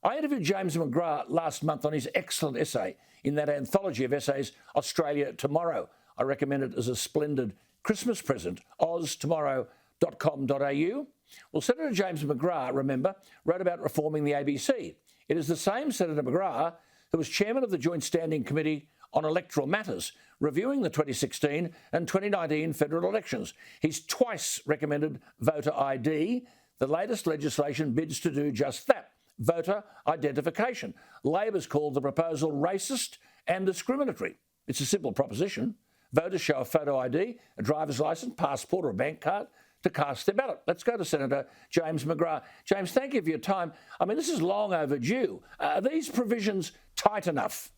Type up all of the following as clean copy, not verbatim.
I interviewed James McGrath last month on his excellent essay in that anthology of essays, Australia Tomorrow. I recommend it as a splendid Christmas present, oztomorrow.com.au. Well, Senator James McGrath, remember, wrote about reforming the ABC. It is the same Senator McGrath who was chairman of the Joint Standing Committee on Electoral Matters, reviewing the 2016 and 2019 federal elections. He's twice recommended voter ID. The latest legislation bids to do just that, voter identification. Labor's called the proposal racist and discriminatory. It's a simple proposition. Voters show a photo ID, a driver's licence, passport or a bank card to cast their ballot. Let's go to Senator James McGrath. James, thank you for your time. I mean, this is long overdue. Are these provisions tight enough?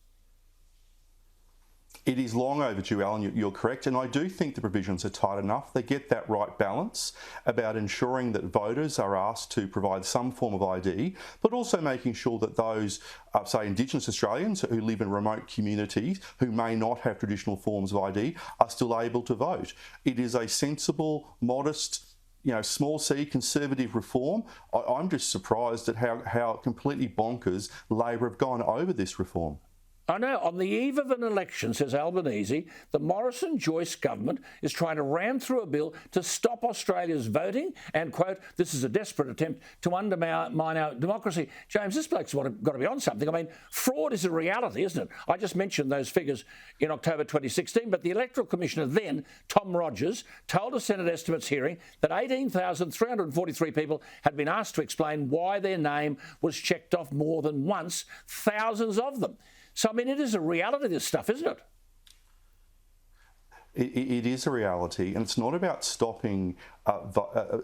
It is long overdue, Alan, you're correct, and I do think the provisions are tight enough. They get that right balance about ensuring that voters are asked to provide some form of ID, but also making sure that those, say, Indigenous Australians who live in remote communities who may not have traditional forms of ID are still able to vote. It is a sensible, modest, small c conservative reform. I'm just surprised at how completely bonkers Labor have gone over this reform. I know, on the eve of an election, says Albanese, the Morrison-Joyce government is trying to ram through a bill to stop Australia's voting and, quote, this is a desperate attempt to undermine our democracy. James, this bloke's got to be on something. I mean, fraud is a reality, isn't it? I just mentioned those figures in October 2016, but the Electoral Commissioner then, Tom Rogers, told a Senate estimates hearing that 18,343 people had been asked to explain why their name was checked off more than once, thousands of them. So, I mean, it is a reality, this stuff, isn't it? It is a reality, and it's not about stopping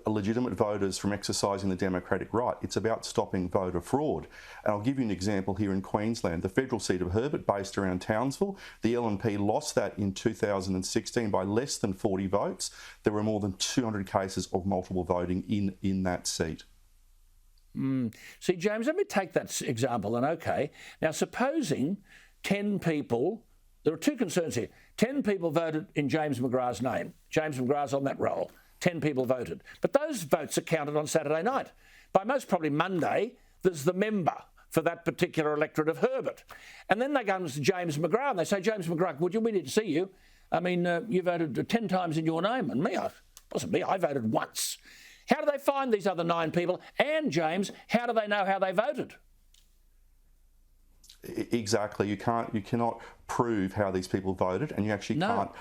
legitimate voters from exercising the democratic right. It's about stopping voter fraud. And I'll give you an example here in Queensland. The federal seat of Herbert, based around Townsville, the LNP lost that in 2016 by less than 40 votes. There were more than 200 cases of multiple voting in that seat. See, James, let me take that example then, OK. Now, supposing 10 people, there are two concerns here. 10 people voted in James McGrath's name. James McGrath's on that roll. 10 people voted. But those votes are counted on Saturday night. By most probably Monday, there's the member for that particular electorate of Herbert. And then they go to James McGrath and they say, James McGrath, we need to see you. I mean, you voted 10 times in your name. And it wasn't me, I voted once. How do they find these other 9 people? And, James, how do they know how they voted? Exactly. You cannot prove how these people voted, and you actually can't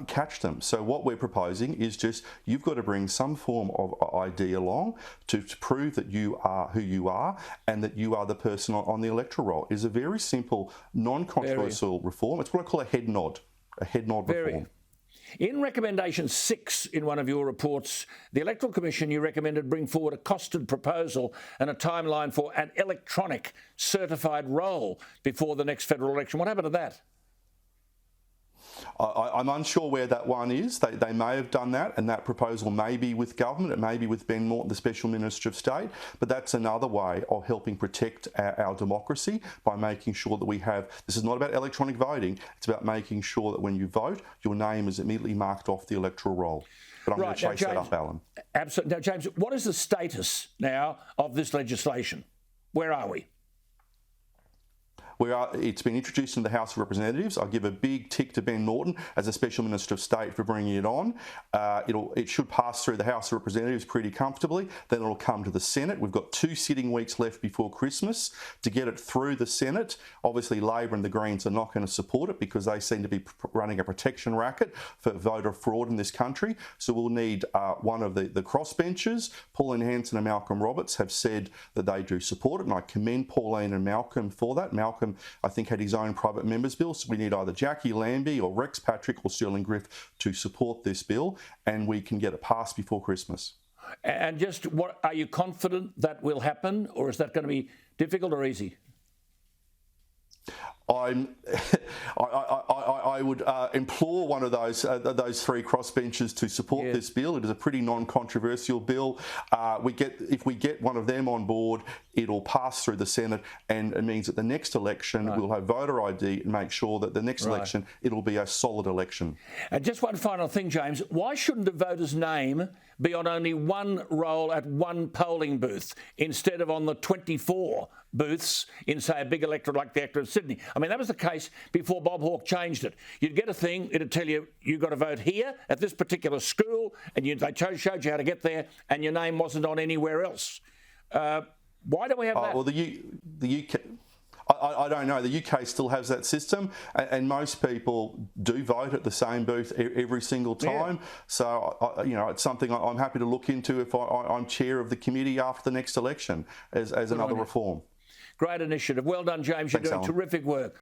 catch them. So what we're proposing is just you've got to bring some form of ID along to prove that you are who you are and that you are the person on the electoral roll. It's a very simple, non-controversial reform. It's what I call a head nod reform. In recommendation 6 in one of your reports, the Electoral Commission, you recommended bring forward a costed proposal and a timeline for an electronic certified roll before the next federal election. What happened to that? I'm unsure where that one is. They may have done that, and that proposal may be with government. It may be with Ben Morton, the Special Minister of State. But that's another way of helping protect our democracy by making sure that we have... This is not about electronic voting. It's about making sure that when you vote, your name is immediately marked off the electoral roll. But I'm going to chase that up, Alan. Absolutely. Now, James, what is the status now of this legislation? Where are we? It's been introduced in the House of Representatives. I'll give a big tick to Ben Morton as a Special Minister of State for bringing it on. It should pass through the House of Representatives pretty comfortably. Then it'll come to the Senate. We've got 2 sitting weeks left before Christmas to get it through the Senate. Obviously, Labor and the Greens are not going to support it because they seem to be running a protection racket for voter fraud in this country. So we'll need one of the crossbenchers. Pauline Hanson and Malcolm Roberts have said that they do support it, and I commend Pauline and Malcolm for that. Malcolm, I think, had his own private members' bill. So we need either Jackie Lambie or Rex Patrick or Sterling Griff to support this bill, and we can get it passed before Christmas. And just what are you confident that will happen, or is that going to be difficult or easy? I would implore one of those 3 crossbenchers to support this bill. It is a pretty non-controversial bill. If we get one of them on board, it'll pass through the Senate, and it means that the next election we'll have voter ID and make sure that the next election it'll be a solid election. And just one final thing, James. Why shouldn't a voter's name be on only one roll at one polling booth instead of on the 24 booths in, say, a big electorate like the electorate of Sydney. I mean, that was the case before Bob Hawke changed it. You'd get a thing, it'd tell you, you've got to vote here at this particular school, and they showed you how to get there, and your name wasn't on anywhere else. Why do we have that? Well, the UK... I don't know. The UK still has that system, and most people do vote at the same booth every single time. Yeah. So, it's something I'm happy to look into if I'm chair of the committee after the next election as another reform. Great initiative. Well done, James. You're doing terrific work.